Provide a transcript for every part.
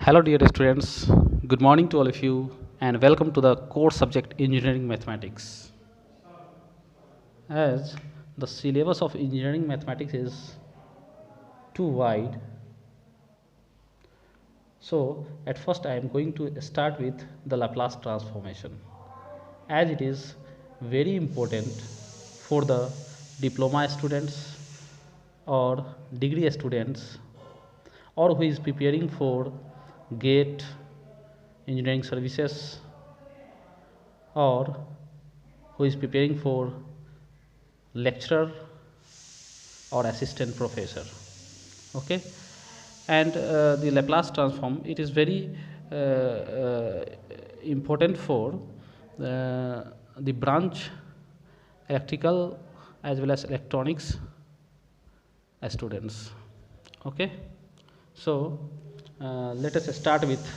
Hello dear students, good morning to all of you and welcome to the core subject Engineering Mathematics. As the syllabus of Engineering Mathematics is too wide, so at first I am going to start with the Laplace transformation, as it is very important for the diploma students or degree students or who is preparing for GATE engineering services or who is preparing for lecturer or assistant professor. Okay, and the Laplace transform, it is very important for the branch electrical as well as electronics students. Okay, so let us start with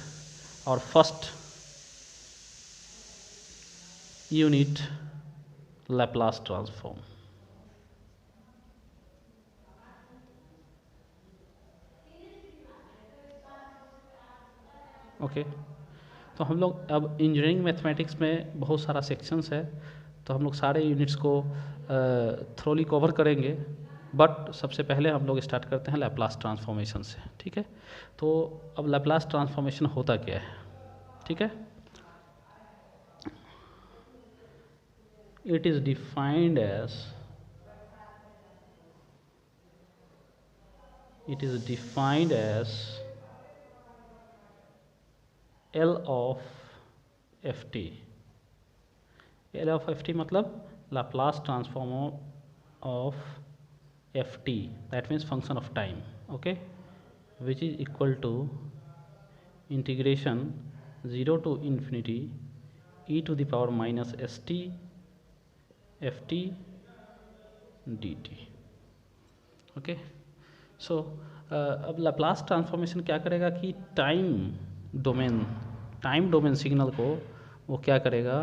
our first unit, Laplace transform. Okay तो हम लोग अब engineering mathematics में बहुत सारा sections है, तो हम लोग सारे यूनिट्स को थ्रोली कवर करेंगे, बट सबसे पहले हम लोग स्टार्ट करते हैं लैप्लास ट्रांसफॉर्मेशन से. ठीक है, तो अब लैप्लास ट्रांसफॉर्मेशन होता क्या है. ठीक है, it is defined as L of ft. L of ft मतलब Laplace transform of ft, that means function of time. Okay, which is equal to integration 0 to infinity e to the power minus st ft dt. Okay, so अब Laplace transformation क्या करेगा कि time domain signal को वो क्या करेगा,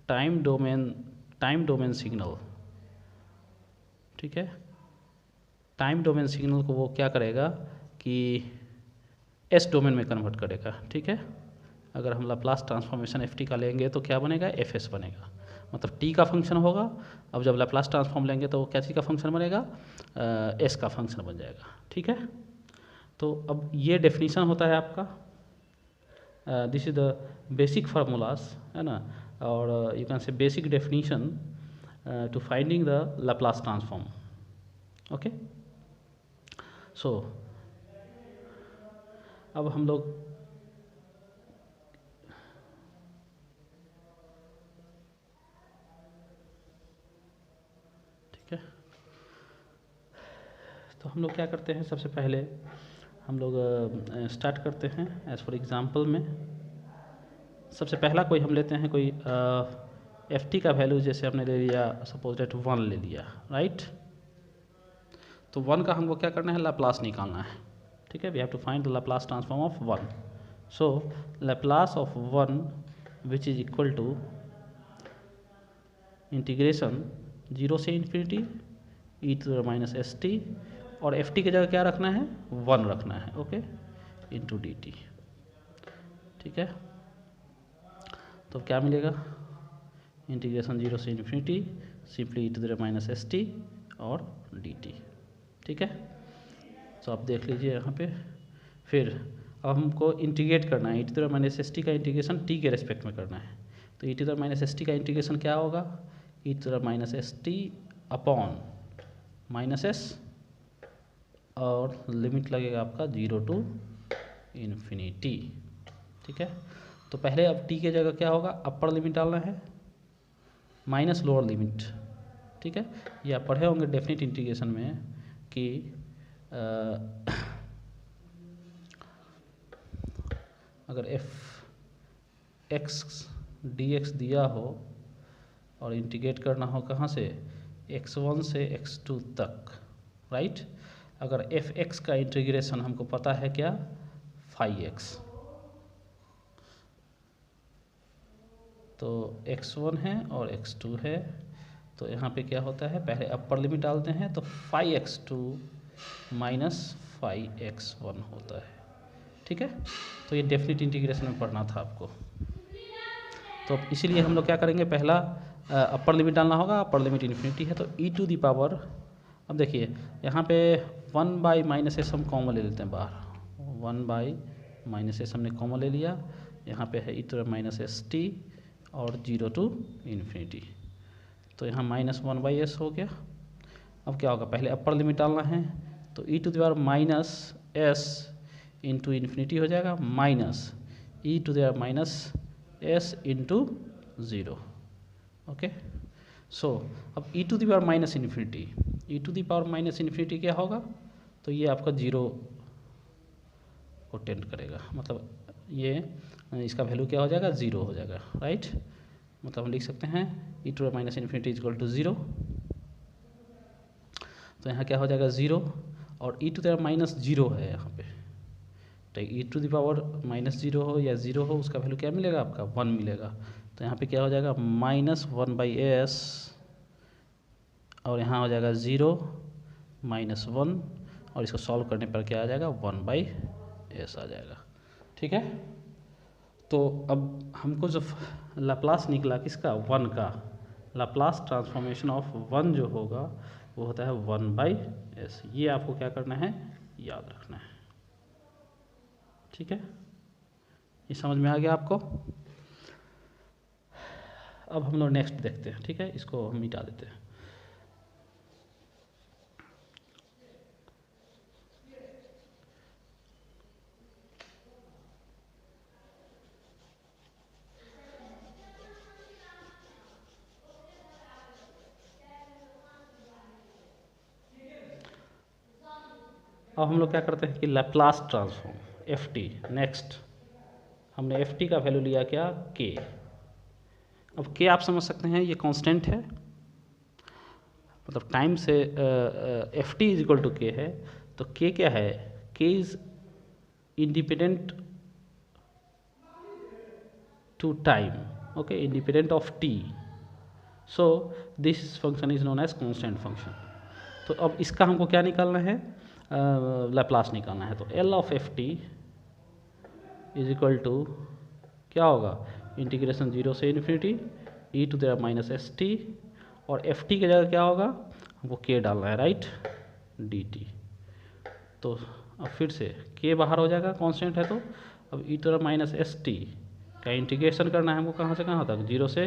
time domain signal. ठीक है, टाइम डोमेन सिग्नल को वो क्या करेगा कि एस डोमेन में कन्वर्ट करेगा. ठीक है, अगर हम Laplace ट्रांसफॉर्मेशन एफ टी का लेंगे तो क्या बनेगा, एफ एस बनेगा, मतलब टी का फंक्शन होगा. अब जब Laplace ट्रांसफॉर्म लेंगे तो क्या चीज़ का फंक्शन बनेगा, एस का फंक्शन बन जाएगा. ठीक है, तो अब ये डेफिनेशन होता है आपका. This is the basic formulas, है ना, और you can say basic definition to finding the Laplace transform. Okay, so अब हम लोग ठीक है, तो हम लोग क्या करते हैं, सबसे पहले हम लोग स्टार्ट करते हैं एज फॉर एग्जांपल में. सबसे पहला कोई हम लेते हैं, कोई एफ टी का वैल्यू जैसे हमने ले लिया, सपोज डेट 1 ले लिया, राइट. तो 1 का हमको क्या करना है, Laplace निकालना है. ठीक है, we have to find the Laplace transform of 1. So Laplace of 1 which is equal to integration 0 से infinity e to the minus s t, और एफ टी की जगह क्या रखना है, 1 रखना है. Okay, into d t. ठीक है, तो क्या मिलेगा, इंटीग्रेशन 0 से इन्फिनिटी simply e to the minus s t और डी टी. ठीक है, तो आप देख लीजिए यहाँ पे. फिर अब हमको इंटीग्रेट करना है, e to the minus s t का इंटीग्रेशन टी के रेस्पेक्ट में करना है. तो e to the minus s t का इंटीग्रेशन क्या होगा, e to the minus s t upon minus s, और लिमिट लगेगा आपका 0 टू इन्फिनिटी. ठीक है, तो पहले अब टी के जगह क्या होगा, अपर लिमिट डालना है माइनस लोअर लिमिट. ठीक है, ये आप पढ़े होंगे डेफिनेट इंटीग्रेशन में कि अगर एफ एक्स डी एक्स दिया हो और इंटीग्रेट करना हो कहाँ से, x1 से x2 तक, राइट. अगर एफ एक्स का इंटीग्रेशन हमको पता है क्या, 5x, तो x1 है और x2 है, तो यहाँ पे क्या होता है, पहले अपर लिमिट डालते हैं तो 5x2 माइनस 5x1 होता है. ठीक है। तो ये डेफिनेट इंटीग्रेशन में पढ़ना था आपको। तो इसीलिए हम लोग क्या करेंगे, पहला अपर लिमिट डालना होगा। अपर लिमिट इन्फिनिटी है तो ई टू दी पावर, अब देखिए यहाँ पे 1/-s हम कॉमन ले लेते हैं बाहर। 1/-s हमने कॉमन ले लिया, यहाँ पे है e⁻st और 0 to इन्फिनिटी, तो यहाँ -1/s हो गया। अब क्या होगा, पहले अपर लिमिट डालना है तो e⁻s इंटू इन्फिनिटी हो जाएगा minus e⁻s into 0। Okay, so अब e⁻∞ क्या होगा, तो ये आपका 0 को टेंड करेगा, मतलब ये इसका वैल्यू क्या हो जाएगा, 0 हो जाएगा, राइट। मतलब हम लिख सकते हैं e⁻∞ इक्वल टू 0, तो यहाँ क्या हो जाएगा 0, और e⁻0 है यहाँ पे, तो e⁻−0 हो या 0 हो उसका वैल्यू क्या मिलेगा, आपका 1 मिलेगा। तो यहाँ पे क्या हो जाएगा -1/s, और यहाँ हो जाएगा 0 -1, और इसको सॉल्व करने पर क्या आ जाएगा 1/s आ जाएगा, ठीक है। तो अब हमको जो लाप्लास निकला किसका, 1 का, लाप्लास ट्रांसफॉर्मेशन ऑफ 1 जो होगा वो होता है 1/s। ये आपको क्या करना है, याद रखना है, ठीक है। ये समझ में आ गया आपको। अब हम लोग नेक्स्ट देखते हैं, ठीक है, इसको हम मिटा देते हैं। अब हम लोग क्या करते हैं कि लैप्लास ट्रांसफॉर्म ft, नेक्स्ट हमने ft का वैल्यू लिया क्या, k। अब k आप समझ सकते हैं ये कांस्टेंट है, मतलब टाइम से ft is equal to k है, तो k क्या है, k is independent to time, okay, independent of t, so this function is known as constant function. तो अब इसका हमको क्या निकालना है, लैप्लास निकालना है। तो L of ft is equal to क्या होगा, इंटीग्रेशन 0 से इन्फिनिटी e⁻∞ और ft की जगह क्या होगा, हमको k डालना है, राइट, dt। तो अब फिर से k बाहर हो जाएगा, कांस्टेंट है, तो अब e⁻∞ का इंटीग्रेशन करना है हमको कहाँ से कहाँ तक, 0 से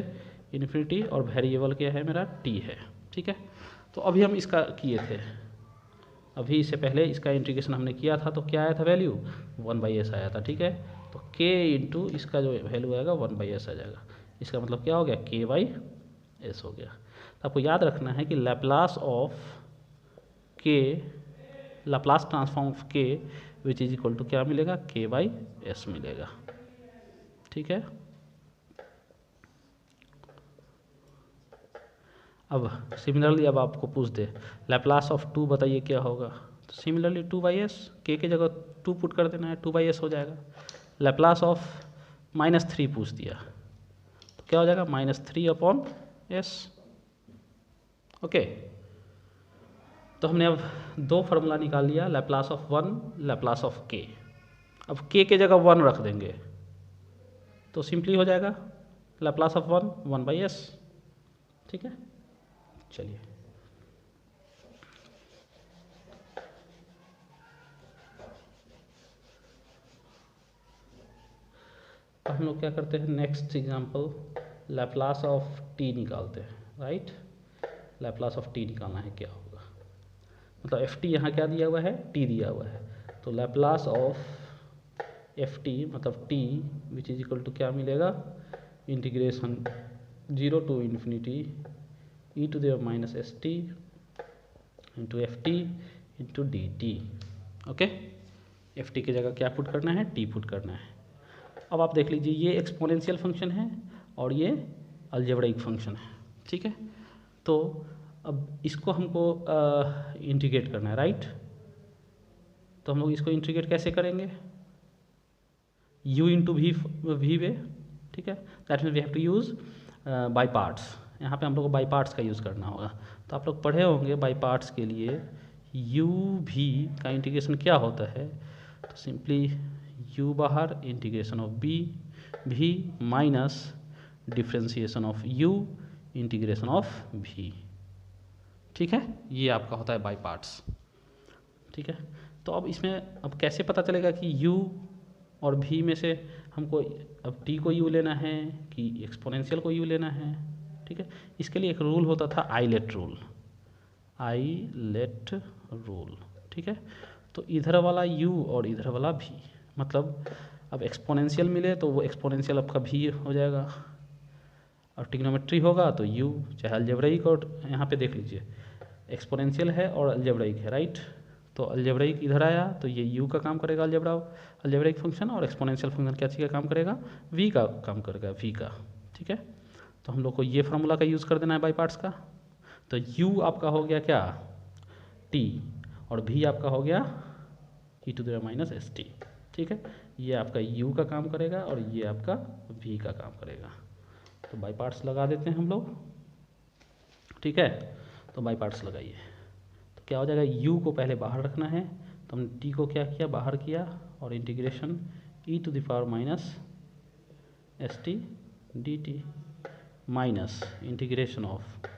इन्फिनिटी, और वेरिएबल क्या है मेरा, t है, ठीक है। तो अभी हम इसका किए थे, अभी इससे पहले इसका इंटीग्रेशन हमने किया था, तो क्या आया था वैल्यू, 1/s आया था, ठीक है। तो k इंटू इसका जो वैल्यू आएगा 1/s आ जाएगा, इसका मतलब क्या हो गया, k/s हो गया। तो आपको याद रखना है कि Laplace of k, Laplace transform of k which is equal to क्या मिलेगा, k/s मिलेगा, ठीक है। अब सिमिलरली अब आपको पूछ दे लैप्लास ऑफ 2 बताइए क्या होगा, तो सिमिलरली 2/s, k की जगह 2 पुट कर देना है, 2/s हो जाएगा। लैप्लास ऑफ -3 पूछ दिया तो क्या हो जाएगा, -3/s, ओके। तो हमने अब 2 फार्मूला निकाल लिया, Laplace of 1, Laplace of k। अब k के जगह 1 रख देंगे तो सिंपली हो जाएगा लैप्लास ऑफ 1/s, ठीक है। चलिए अब हम लोग क्या करते हैं, next example Laplace of t निकालते हैं, राइट। लैप्लास ऑफ t निकालना है, क्या होगा, मतलब ft यहाँ क्या दिया हुआ है, t दिया हुआ है, तो लैप्लास ऑफ ft मतलब t which is equal to क्या मिलेगा, integration 0 to infinity e⁻∞ into ft into dt, okay. ft की जगह क्या पुट करना है, t पुट करना है। अब आप देख लीजिए ये एक्सपोनेंशियल फंक्शन है और ये अलजेब्रिक फंक्शन है, ठीक है। तो अब इसको हमको इंटीग्रेट करना है, राइट। तो हम लोग इसको इंटीग्रेट कैसे करेंगे, u इंटू वी वे, ठीक है, that means we have to use by parts. यहाँ पे हम लोग को बाई पार्ट्स का यूज़ करना होगा। तो आप लोग पढ़े होंगे बाई पार्ट्स के लिए u भी का इंटीग्रेशन क्या होता है, तो सिंपली u बाहर, integration of b v minus differentiation of u integration of v। ठीक है, ये आपका होता है बाई पार्ट्स। ठीक है, तो अब इसमें अब कैसे पता चलेगा कि u और v में से हमको अब t को u लेना है कि एक्सपोनेंशियल को u लेना है। ठीक है, इसके लिए एक रूल होता था आइलेट रूल, आइलेट रूल। ठीक है, तो इधर वाला u और इधर वाला v, मतलब अब एक्सपोनेंशियल मिले तो वो एक्सपोनेंशियल आपका v हो जाएगा, और ट्रिग्नोमेट्री होगा तो u, चाहे अलजेब्राइक, और यहाँ पे देख लीजिए एक्सपोनेंशियल है और अलजेब्राइक है, राइट। तो अलजेब्राइक इधर आया तो ये u का काम करेगा, अलजेब्राइक फंक्शन, और एक्सपोनेंशियल फंक्शन क्या चीज़ का काम करेगा, v का काम करेगा, v का। ठीक है, तो हम लोग को ये फार्मूला का यूज़ कर देना है बाई पार्ट्स का। तो u आपका हो गया क्या, t, और v आपका हो गया e to the minus s t. ठीक है, ये आपका u का काम करेगा और ये आपका v का काम करेगा। तो बाई पार्ट्स लगा देते हैं हम लोग। ठीक है, तो बाई पार्ट्स लगाइए तो क्या हो जाएगा, u को पहले बाहर रखना है, तो हमने t को क्या किया, बाहर किया, और integration e to the power minus s t d t minus integration of,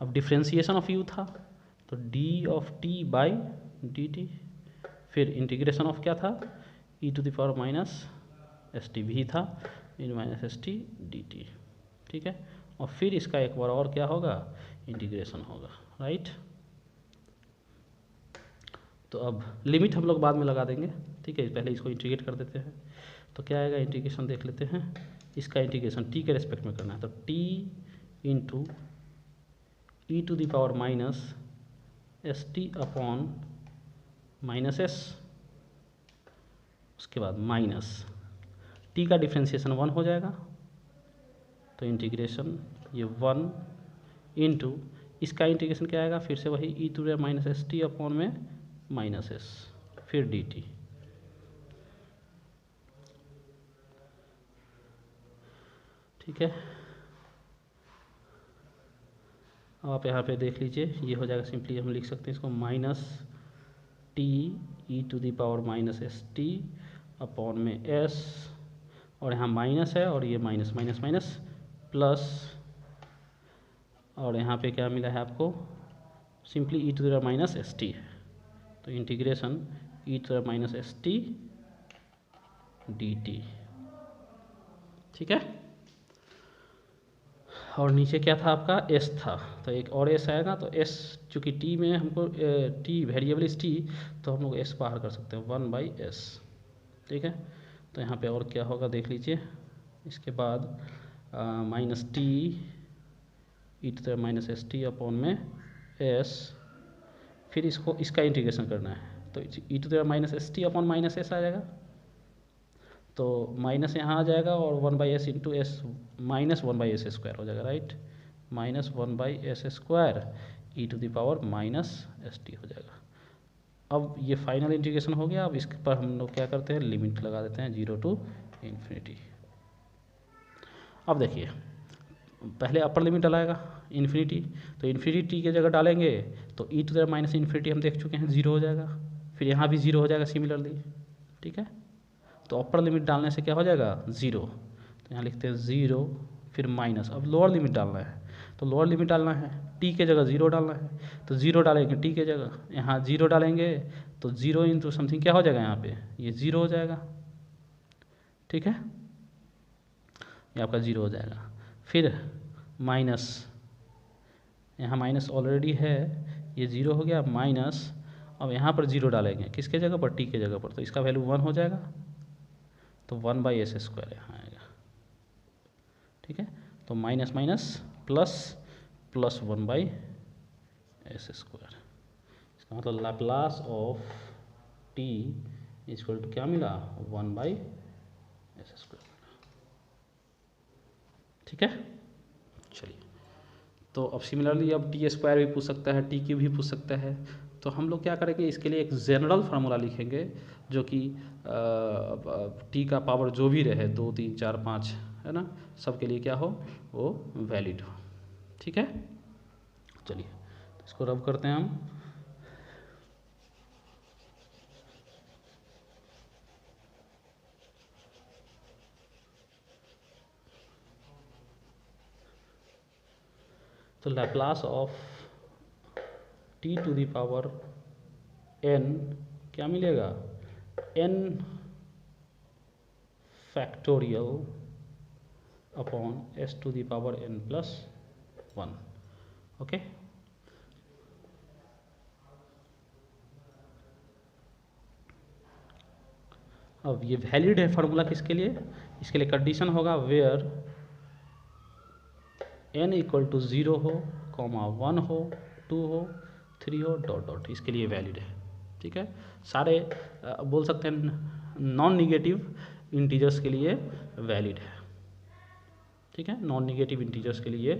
अब डिफ्रेंसिएशन ऑफ u था तो d of t by d t, फिर इंटीग्रेशन ऑफ क्या था, e to the power minus s t भी था, in minus s t d t. ठीक है, और फिर इसका एक बार और क्या होगा, इंटीग्रेशन होगा, राइट। तो अब लिमिट हम लोग बाद में लगा देंगे। ठीक है, पहले इसको इंटीग्रेट कर देते हैं। तो क्या आएगा, इंटीग्रेशन देख लेते हैं। इसका इंटीग्रेशन t के रेस्पेक्ट में करना है, तो t into e to the power minus s t upon minus s, उसके बाद माइनस t का डिफ्रेंसिएशन 1 हो जाएगा, तो इंटीग्रेशन ये 1 इंटू इसका इंटीग्रेशन क्या आएगा, फिर से वही e to the minus s t upon में माइनस एस, फिर डी टी। ठीक है, अब आप यहाँ पे देख लीजिए, ये हो जाएगा, सिंपली हम लिख सकते हैं इसको minus t e to the power minus s t upon में एस, और यहाँ माइनस है और ये माइनस माइनस माइनस प्लस, और यहाँ पे क्या मिला है आपको, simply e to the minus s t है, तो integration e to the minus s t d t. ठीक है, और नीचे क्या था आपका, एस था, तो एक और एस आएगा, तो एस चूँकि टी में हमको टी वेरिएबल इस टी, तो हम लोग एस बाहर कर सकते हैं 1 बाई एस। ठीक है, तो यहाँ पे और क्या होगा देख लीजिए, इसके बाद minus t e to the minus s t upon में एस, फिर इसको इसका इंटीग्रेशन करना है, तो e to the minus s t upon minus s आ जाएगा, तो माइनस यहाँ आ जाएगा, और 1 by s into s minus 1 by s square हो जाएगा, right, minus 1 by s square e to the power minus s t हो जाएगा। अब ये फाइनल इंटीग्रेशन हो गया। अब इस पर हम लोग क्या करते हैं, लिमिट लगा देते हैं 0 टू इन्फिनिटी। अब देखिए, पहले अपर लिमिट डालेगा इन्फिनिटी, तो इन्फिनिटी की जगह डालेंगे तो e to the minus infinity हम देख चुके हैं 0 हो जाएगा, फिर यहाँ भी 0 हो जाएगा सिमिलरली। ठीक है, तो अपर लिमिट डालने से क्या हो जाएगा 0, तो यहाँ लिखते हैं 0, फिर माइनस, अब लोअर लिमिट डालना है, तो लोअर लिमिट डालना है, t के जगह 0 डालना है, तो 0 डालेंगे t के जगह, यहाँ 0 डालेंगे तो 0 इंटू समथिंग क्या हो जाएगा, यहाँ पे ये 0 हो जाएगा। ठीक है, ये आपका 0 हो जाएगा, फिर माइनस, यहाँ माइनस ऑलरेडी है, ये 0 हो गया माइनस, अब यहाँ पर 0 डालेंगे किसके जगह पर, t के जगह पर, तो इसका वैल्यू 1 हो जाएगा, तो 1 बाई एस स्क्वायर यहाँ आएगा। ठीक है, तो minus minus plus, plus 1 by s square, इसका मतलब Laplace of t equal to क्या मिला, 1 बाई एस स्क्वायर। ठीक है, चलिए, तो अब सिमिलरली अब टी स्क्वायर भी पूछ सकता है, टी क्यू भी पूछ सकता है, तो हम लोग क्या करेंगे, इसके लिए एक जनरल फार्मूला लिखेंगे जो कि टी का पावर जो भी रहे 2 3 4 5 है ना, सबके लिए क्या हो, वो वैलिड हो। ठीक है, चलिए तो इसको रब करते हैं हम। तो Laplace of t to the power n क्या मिलेगा, n factorial upon s to the power n plus 1। Okay, अब ये वैलिड है फार्मूला किसके लिए, इसके लिए कंडीशन होगा वेयर n इक्वल टू 0 हो, 1 हो, 2 हो, 3 हो, डॉट डॉट, इसके लिए वैलिड है। ठीक है, सारे बोल सकते हैं नॉन निगेटिव इंटीजर्स के लिए वैलिड है। ठीक है, नॉन निगेटिव इंटीजर्स के लिए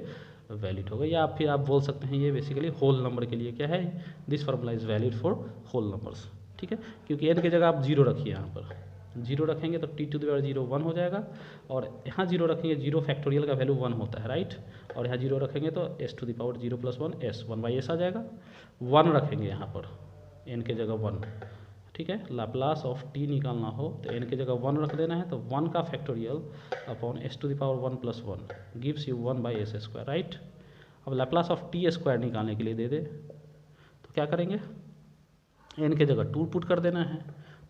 वैलिड होगा, या फिर आप बोल सकते हैं ये बेसिकली होल नंबर के लिए क्या है, this formula is valid for whole numbers. ठीक है, क्योंकि n की जगह आप 0 रखिए, यहाँ पर 0 रखेंगे तो टी टू द पावर 0 1 हो जाएगा, और यहाँ 0 रखेंगे, 0 फैक्टोरियल का वैल्यू 1 होता है, राइट, और यहाँ 0 रखेंगे तो s to the power 0 plus 1 s 1/s आ जाएगा। 1 रखेंगे यहाँ पर n के जगह 1। ठीक है, लाप्लास ऑफ t निकालना हो तो n की जगह 1 रख देना है, तो 1 का factorial upon s to the power 1 plus 1 gives you 1/s square, right. अब लाप्लास ऑफ टी स्क्वायर निकालने के लिए दे दे तो क्या करेंगे, n की जगह 2 पुट कर देना है,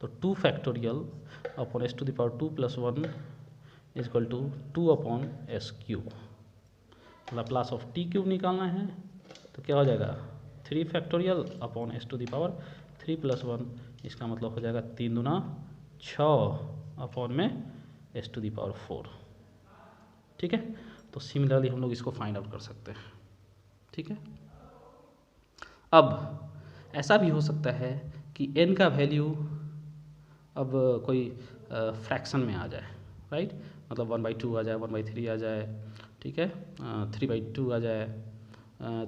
तो 2 factorial upon s to the power 2 plus 1 is equal to 2 upon s cube. Laplace of t cube निकालना है तो क्या हो जाएगा, 3 factorial upon s to the power 3 plus 1, इसका मतलब हो जाएगा 3 दूना 6 अपॉन में s टू द पावर 4। ठीक है, तो सिमिलरली हम लोग इसको फाइंड आउट कर सकते हैं। ठीक है, अब ऐसा भी हो सकता है कि n का वैल्यू अब कोई फ्रैक्शन में आ जाए, राइट, मतलब 1/2 आ जाए, 1/3 आ जाए, ठीक है, 3/2 आ जाए,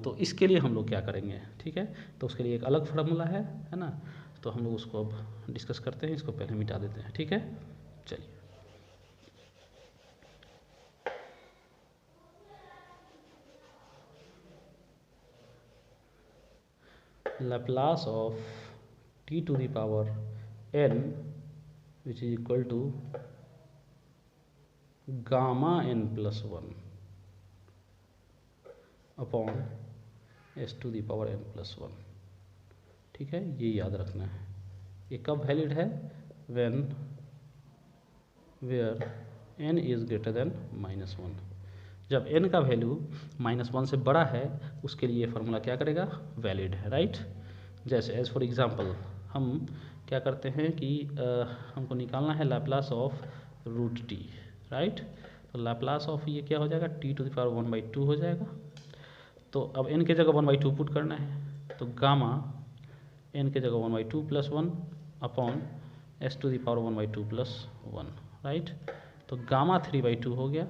तो इसके लिए हम लोग क्या करेंगे। ठीक है, तो उसके लिए एक अलग फार्मूला है ना, तो हम लोग उसको अब डिस्कस करते हैं, इसको पहले मिटा देते हैं। ठीक है, चलिए, Laplace of t to the power n which is equal to gamma n plus 1 upon s to the power n plus 1। ठीक है, ये याद रखना है। ये कब वैलिड है, when where n is greater than -1। जब n का वैल्यू -1 से बड़ा है उसके लिए ये फार्मूला क्या करेगा, वैलिड है, राइट। जैसे एज फॉर एग्जांपल हम क्या करते हैं कि हमको निकालना है Laplace of root t, right. तो लैप्लास ऑफ ये क्या हो जाएगा, टी टू द पावर 1/2 हो जाएगा। तो अब n के जगह 1/2 पुट करना है, तो गामा n के जगह 1/2 plus 1 upon s to the power 1/2 plus 1, right. तो गामा 3/2 हो गया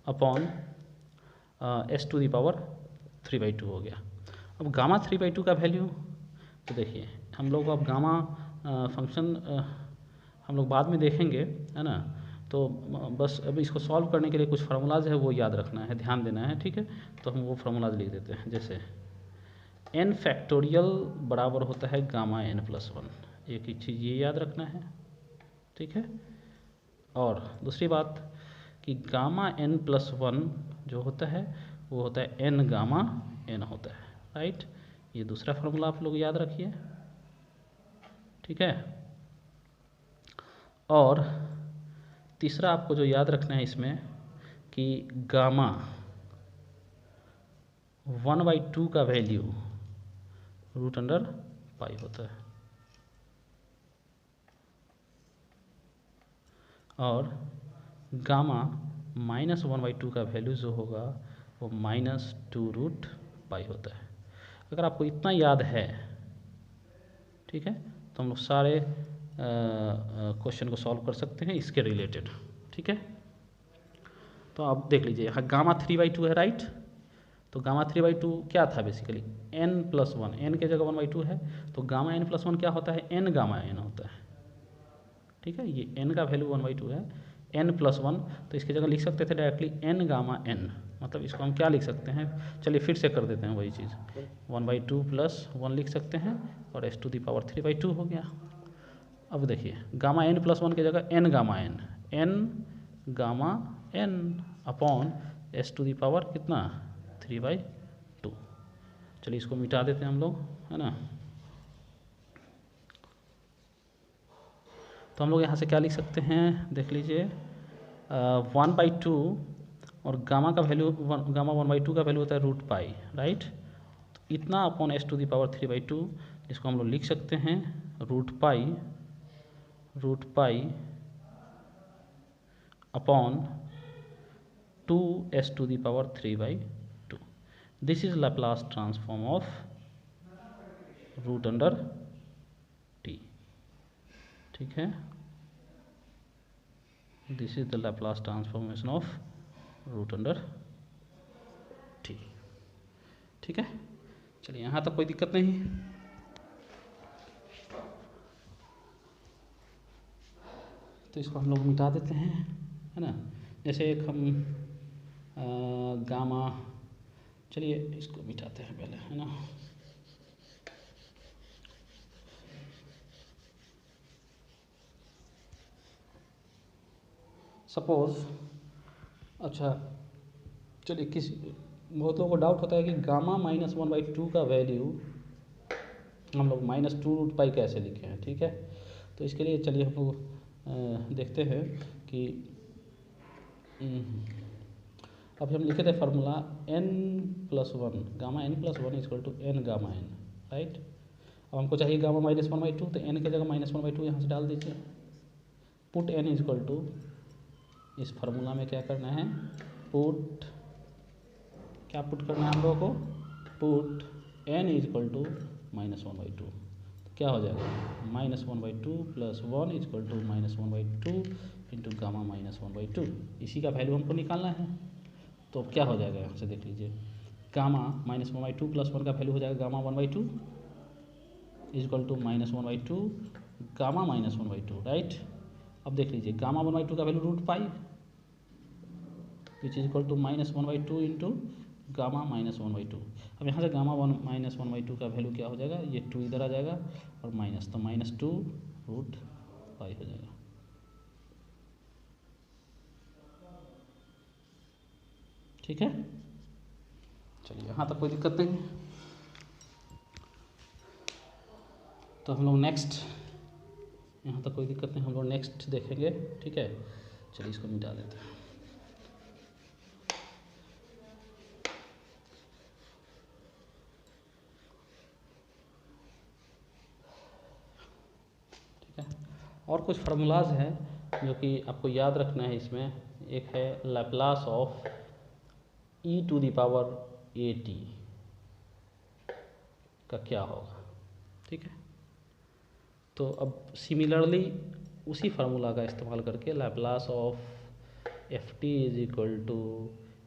upon s to the power 3/2 हो गया। अब गामा 3/2 का वैल्यू तो देखिए हम लोग अब गामा फंक्शन हम लोग बाद में देखेंगे, है ना। तो बस अब इसको सॉल्व करने के लिए कुछ फार्मूलाज है वो याद रखना है, ध्यान देना है। ठीक है, तो हम वो फार्मूलाज लिख देते हैं, जैसे n फैक्टोरियल बराबर होता है गामा n प्लस 1, एक ही चीज़ ये याद रखना है। ठीक है, और दूसरी बात कि गामा n प्लस 1 जो होता है वो होता है n गामा n होता है, राइट। ये दूसरा फार्मूला आप लोग याद रखिए। ठीक है, और तीसरा आपको जो याद रखना है इसमें कि गामा 1/2 का वैल्यू √π होता है, और गामा -1/2 का वैल्यू जो होगा वो -2√π होता है। अगर आपको इतना याद है, ठीक है, तो हम लोग सारे क्वेश्चन को सॉल्व कर सकते हैं इसके रिलेटेड। ठीक है, तो आप देख लीजिए यहाँ गामा 3/2 है, राइट। तो गामा 3/2 क्या था, बेसिकली n प्लस 1, n के जगह 1/2 है, तो गामा n प्लस 1 क्या होता है, n गामा n होता है। ठीक है, ये n का वैल्यू 1/2 है, n प्लस 1, तो इसकी जगह लिख सकते थे डायरेक्टली n गामा n, मतलब इसको हम क्या लिख सकते हैं, चलिए फिर से कर देते हैं वही चीज़, 1/2 प्लस 1 लिख सकते हैं, और s टू द पावर 3/2 हो गया। अब देखिए गामा n प्लस 1 की जगह n gamma n gamma n upon s to the power कितना 3/2, चलिए इसको मिटा देते हैं हम लोग, है ना। तो हम लोग यहाँ से क्या लिख सकते हैं, देख लीजिए, 1/2 और गामा का वैल्यू गामा 1/2 का वैल्यू होता है √π, राइट। तो इतना अपॉन s⁻³ जिसको हम लोग लिख सकते हैं √π upon 2s⁻³/2। This is Laplace transform of √t, ठीक है। This is the Laplace transformation of √t, ठीक है। चलिए यहाँ तक कोई दिक्कत नहीं। तो इसको हम लोग मिटा देते हैं, है ना। जैसे एक हम गामा, चलिए इसको मिटाते हैं पहले, है ना। सपोज, अच्छा चलिए, किसी बहुत लोगों को डाउट होता है कि गामा -1/2 का वैल्यू हम लोग -2√π कैसे लिखे हैं, ठीक है। तो इसके लिए चलिए हम लोग देखते हैं कि अभी हम लिखे थे formula n+1 gamma n+1 = n gamma n, right. अब हमको चाहिए गामा -1/2, तो n की जगह -1/2 यहाँ से डाल दीजिए। पुट n = इस फार्मूला में क्या करना है, क्या पुट करना है हम लोगों को, पुट n = -1/2। क्या हो जाएगा, -1/2 + 1 = -1/2 इंटू गामा -1/2। इसी का वैल्यू हमको निकालना है। तो क्या हो जाएगा, यहाँ से देख लीजिए, गामा -1/2 + 1 का वैल्यू हो जाएगा गामा 1/2 = -1/2 गामा -1/2, राइट। अब देख लीजिए गामा 1/2 का value √π which is -1/2 into gamma -1/2। अब यहाँ से गामा -1/2 का वैल्यू क्या हो जाएगा, ये 2 इधर आ जाएगा और माइनस, तो -2√π हो जाएगा, ठीक है। चलिए यहाँ तक कोई दिक्कत नहीं। तो हम लोग नेक्स्ट, यहाँ तक कोई दिक्कत नहीं, हम लोग नेक्स्ट देखेंगे, ठीक है। चलिए इसको मिटा देते हैं। और कुछ फार्मूलाज हैं जो कि आपको याद रखना है इसमें। एक है लैप्लास ऑफ e⁻at का क्या होगा, ठीक है। तो अब सिमिलरली उसी फार्मूला का इस्तेमाल करके Laplace of ft =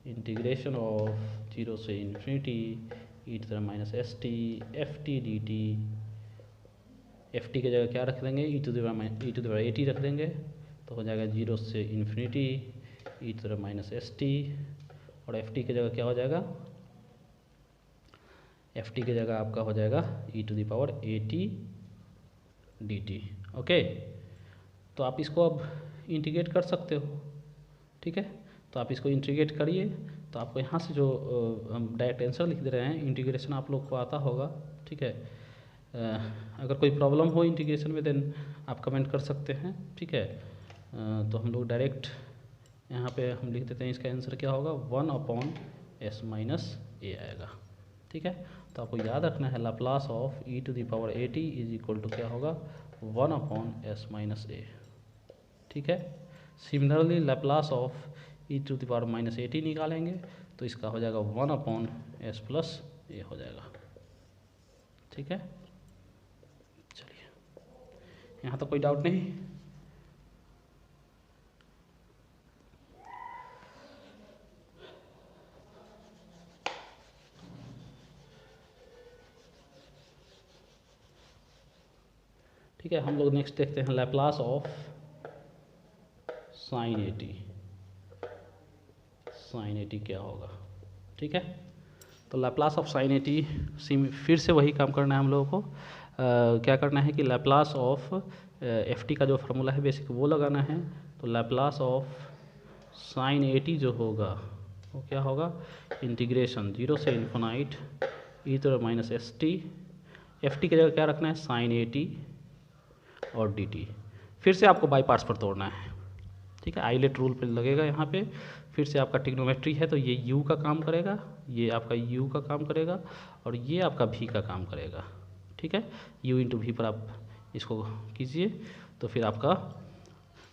integration of 0 से infinity e⁻st ft dt। ft की जगह क्या रख देंगे, e⁻at रख देंगे, तो हो जाएगा 0 से इन्फिनिटी e⁻st, और ft की जगह क्या हो जाएगा, ft की जगह आपका हो जाएगा e⁻at dt, ओके। तो आप इसको अब इंटीग्रेट कर सकते हो, ठीक है। तो आप इसको इंटीग्रेट करिए, तो आपको यहाँ से जो हम डायरेक्ट आंसर लिख दे रहे हैं, इंटीग्रेशन आप लोग को आता होगा, ठीक है। अगर कोई प्रॉब्लम हो इंटीग्रेशन में देन आप कमेंट कर सकते हैं, ठीक है। तो हम लोग डायरेक्ट यहाँ पे हम लिख देते हैं, इसका आंसर क्या होगा, 1/s - a आएगा, ठीक है। तो आपको याद रखना है लैप्लास ऑफ e⁻at = क्या होगा, 1/s - a, ठीक है। सिमिलरली लैप्लास ऑफ e⁻at निकालेंगे तो इसका हो जाएगा 1/s + a हो जाएगा, ठीक है। चलिए यहाँ तो कोई डाउट नहीं। ठीक है, हम लोग नेक्स्ट देखते हैं लैप्लास ऑफ sin 80 क्या होगा, ठीक है। तो लैप्लास ऑफ sin 80 फिर से वही काम करना है हम लोगों को। क्या करना है कि लैप्लास ऑफ ft का जो फार्मूला है बेसिक वो लगाना है। तो लैप्लास ऑफ sin 80 जो होगा वो क्या होगा, इंटीग्रेशन 0 से infinite e to the minus s t, f t की जगह क्या रखना है, साइन ए टी और डी टी। फिर से आपको बाई पार्ट्स पर तोड़ना है, ठीक है, आइलेट रूल पे लगेगा यहाँ पे। फिर से आपका ट्रिग्नोमेट्री है तो ये u का काम करेगा, ये आपका u का काम करेगा और ये आपका v का काम करेगा, ठीक है। u इंटू वी पर आप इसको कीजिए तो फिर आपका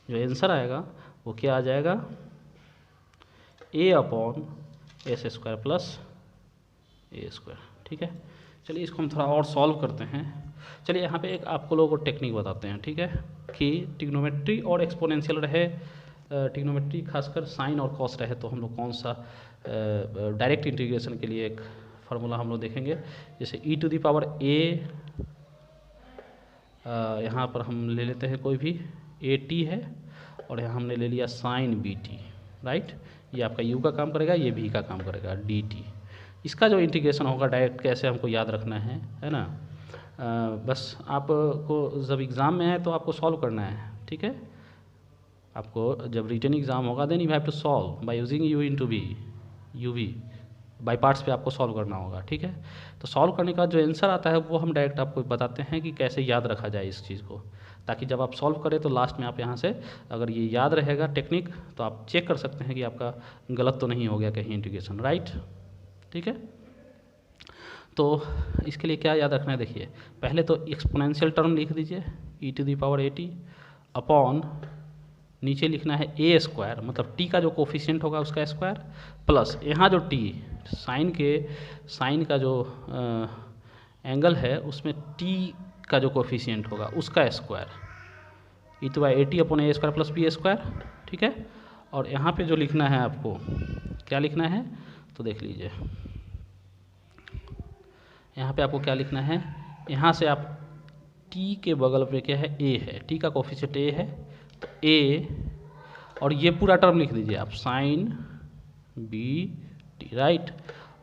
जो आंसर आएगा वो क्या आ जाएगा, a upon s square plus a square, ठीक है। चलिए इसको हम थोड़ा और सॉल्व करते हैं। चलिए यहाँ पे एक आपको लोगों को टेक्निक बताते हैं, ठीक है, कि ट्रिग्नोमेट्री और एक्सपोनेंशियल रहे, ट्रिग्नोमेट्री खासकर साइन और कॉस रहे तो हम लोग कौन सा डायरेक्ट इंटीग्रेशन के लिए एक फार्मूला हम लोग देखेंगे। जैसे ई टू दी पावर ए, यहाँ पर हम ले लेते हैं कोई भी ए टी है और यहाँ हमने ले लिया साइन बी टी, राइट। ये आपका यू का काम करेगा, ये भी का काम करेगा, डी टी। इसका जो इंटीग्रेशन होगा डायरेक्ट कैसे हमको याद रखना है ना। बस आपको जब एग्ज़ाम में है तो आपको सॉल्व करना है, ठीक है। आपको जब रिटन एग्ज़ाम होगा then you have to solve by using u into v, u v by parts पे आपको सॉल्व करना होगा, ठीक है। तो सॉल्व करने का जो आंसर आता है वो हम डायरेक्ट आपको बताते हैं कि कैसे याद रखा जाए इस चीज़ को, ताकि जब आप सॉल्व करें तो लास्ट में आप यहाँ से अगर ये याद रहेगा टेक्निक तो आप चेक कर सकते हैं कि आपका गलत तो नहीं हो गया कहीं इंटीग्रेशन, राइट, ठीक है। तो इसके लिए क्या याद रखना है, देखिए पहले तो एक्सपोनेंशियल टर्म लिख दीजिए e to the power a t upon नीचे लिखना है ए स्क्वायर, मतलब टी का जो कोफिशिएंट होगा उसका स्क्वायर, प्लस यहाँ जो टी साइन का जो एंगल है उसमें टी का जो कोफिशिएंट होगा उसका square, e to by a t upon a square plus b square, ठीक है। और यहाँ पे जो लिखना है आपको क्या लिखना है तो देख लीजिए, यहाँ पे आपको क्या लिखना है, यहाँ से आप t के बगल पे क्या है a है, t का कोफिशिएंट a है तो a और ये पूरा टर्म लिख दीजिए आप साइन बी टी, राइट।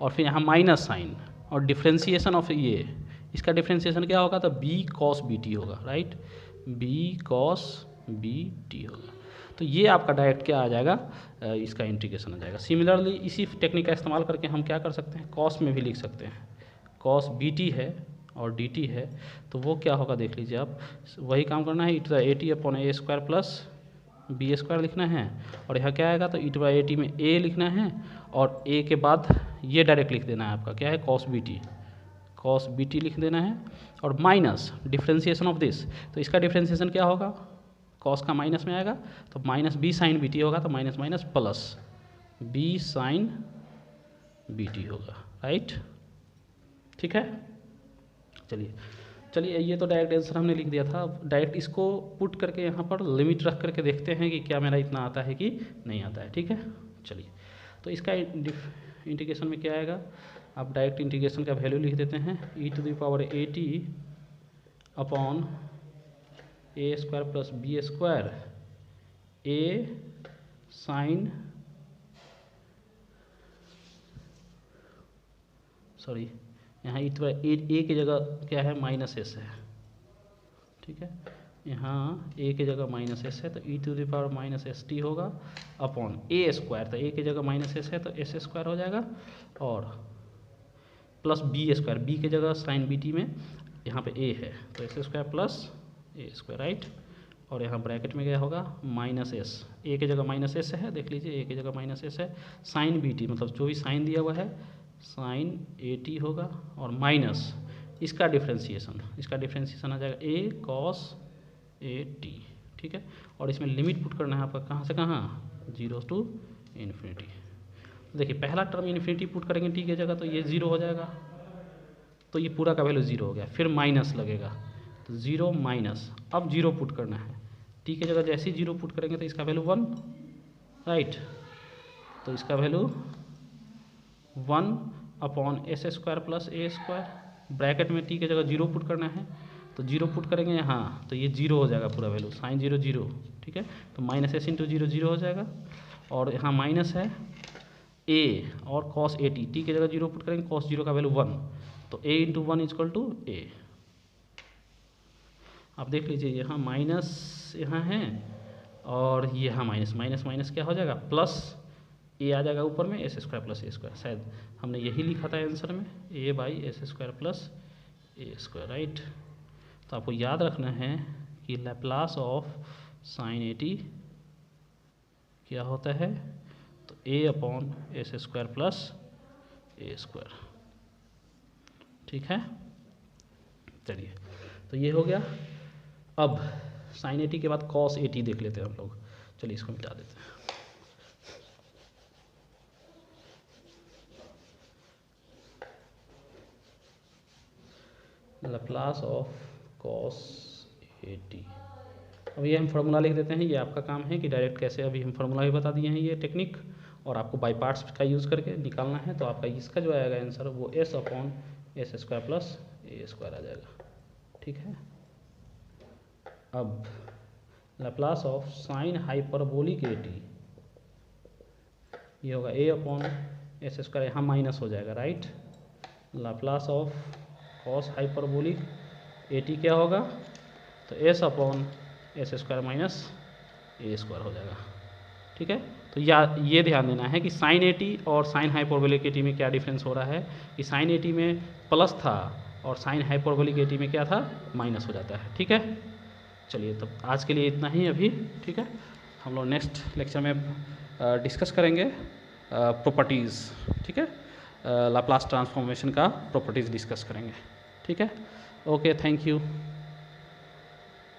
और फिर यहाँ माइनस साइन और डिफ्रेंसिएशन ऑफ ये, इसका डिफ्रेंसिएशन क्या होगा तो b कॉस बी टी होगा, right, b cos b t होगा। तो ये आपका डायरेक्ट क्या आ जाएगा, इसका इंटीग्रेशन आ जाएगा। सिमिलरली इसी टेक्निक का इस्तेमाल करके हम क्या कर सकते हैं, कॉस में भी लिख सकते हैं, कॉस बी टी है और डी टी है तो वो क्या होगा देख लीजिए आप, वही काम करना है, e to the a t upon a square plus b square लिखना है और यहाँ क्या आएगा तो e to the a t में ए लिखना है और ए के बाद ये डायरेक्ट लिख देना है आपका क्या है कॉस बी टी लिख देना है और माइनस डिफ्रेंसिएशन ऑफ दिस, तो इसका डिफ्रेंसिएशन क्या होगा, कॉस का माइनस में आएगा तो minus b sine b t होगा तो minus minus plus b sine b t होगा, राइट, ठीक है। चलिए ये तो डायरेक्ट आंसर हमने लिख दिया था। डायरेक्ट इसको पुट करके यहाँ पर लिमिट रख करके देखते हैं कि क्या मेरा इतना आता है कि नहीं आता है, ठीक है। चलिए तो इसका इंटीग्रेशन में क्या आएगा, आप डायरेक्ट इंटीग्रेशन का वैल्यू लिख देते हैं e to the power a t upon a square plus b square a sine यहाँ ई टू ए की जगह क्या है माइनस एस है, ठीक है, यहाँ ए की जगह माइनस एस है तो e to the power minus s t होगा अपॉन ए स्क्वायर, तो ए की जगह माइनस एस है तो एस स्क्वायर हो जाएगा और प्लस बी स्क्वायर, बी की जगह साइन बी टी में यहाँ पे ए है तो S square plus a square, right. और यहाँ ब्रैकेट में क्या होगा माइनस एस, ए की जगह माइनस एस है, देख लीजिए ए की जगह माइनस एस है, साइन बी टी मतलब जो भी साइन दिया हुआ है साइन ए टी होगा और माइनस इसका डिफ्रेंसिएशन आ जाएगा ए कॉस ए टी, ठीक है। और इसमें लिमिट पुट करना है आपका कहाँ से कहाँ, 0 टू इन्फिनिटी। देखिए पहला टर्म इन्फिनिटी पुट करेंगे टी की जगह तो ये 0 हो जाएगा, तो ये पूरा का वैल्यू 0 हो गया, फिर माइनस लगेगा तो 0 माइनस, अब 0 पुट करना है टी की जगह, जैसे ही 0 पुट करेंगे तो इसका वैल्यू 1, राइट, तो इसका value 1 upon s square plus a square, bracket में टी की जगह 0 पुट करना है तो 0 पुट करेंगे यहाँ तो ये 0 हो जाएगा पूरा वैल्यू, साइन 0 0, ठीक है, तो माइनस एस इंटू 0 0 हो जाएगा और यहाँ माइनस है ए और कॉस ए टी की जगह 0 पुट करेंगे, कॉस 0 का वैल्यू 1 तो ए इंटू 1 इजक्वल टू ए। आप देख लीजिए यहाँ माइनस यहाँ है और यहाँ माइनस माइनस माइनस क्या हो जाएगा प्लस ए आ जाएगा ऊपर में s square plus a square, शायद हमने यही लिखा था आंसर में, a by s square plus a square, right. तो आपको याद रखना है कि Laplace of sine a t क्या होता है, तो a upon s square plus a square, ठीक है। चलिए, तो ये हो गया। अब साइन ए टी के बाद कॉस ए टी देख लेते हैं हम लोग। चलिए इसको मिटा देते हैं। Laplace of cos A T, अब ये हम फार्मूला लिख देते हैं। ये आपका काम है कि डायरेक्ट कैसे, अभी हम फार्मूला भी बता दिए हैं ये टेक्निक, और आपको बाई पार्ट्स का यूज़ करके निकालना है। तो आपका इसका जो आएगा आंसर वो s upon s square plus a square आ जाएगा, ठीक है। अब Laplace of sine hyperbolic a t, ये होगा ए अपॉन एस स्क्वायर, यहाँ माइनस हो जाएगा, right. Laplace of cos hyperbolic a t क्या होगा, तो s upon s square minus a square हो जाएगा, ठीक है। तो ये ध्यान देना है कि साइन ए टी और साइन हाइपरबोलिक ए टी में क्या डिफरेंस हो रहा है, कि साइन ए टी में प्लस था और साइन हाइपरबोलिक ए टी में क्या था, माइनस हो जाता है, ठीक है। चलिए, तब आज के लिए इतना ही अभी, ठीक है। हम लोग नेक्स्ट लेक्चर में डिस्कस करेंगे प्रॉपर्टीज़, ठीक है। लाप्लास ट्रांसफॉर्मेशन का प्रॉपर्टीज़ डिस्कस करेंगे, ठीक है। Okay, thank you.